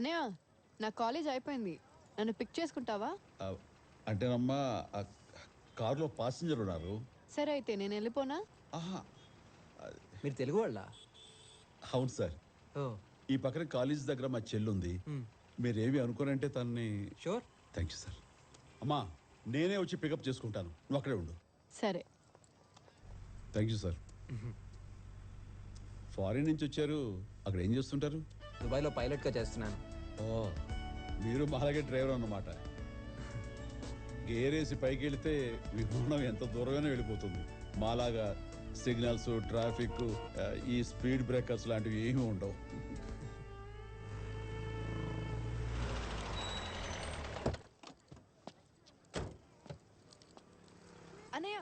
అనయ్య నా కాలేజ్ అయిపోయింది, నన్ను పిక్ చేసుకుంటావా? అంటేనమ్మా కారులో పాసింజర్ ఉన్నారు. సరే అయితే నేను వెళ్ళిపోనా? ఆహా, మీరు తెలుగు వాళ్ళ? అవును సార్. ఓ ఈ పక్కన కాలేజ్ దగ్గర మా చెల్లుంది. మీరేమి అనుకోనంటే తనని. షూర్. Thank you sir. అమ్మా నేనే వచ్చి పికప్ చేసుకుంటాను, నువ్వు అక్కడే ఉండు. సరే. Thank you sir. ఫారిన్ నుంచి వచ్చారు, అక్కడ ఏం చేస్తుంటారు? దుబాయ్లో పైలట్గా చేస్తున్నాను. ఓ, మీరు మాలాగే డ్రైవర్ అన్నమాట. గేరేసి పైకి వెళితే విమానం ఎంత దూరమైనా వెళ్ళిపోతుంది. మాలాగా సిగ్నల్స్, ట్రాఫిక్, ఈ స్పీడ్ బ్రేకర్స్ లాంటివి ఏమీ ఉండవు. అనయ్య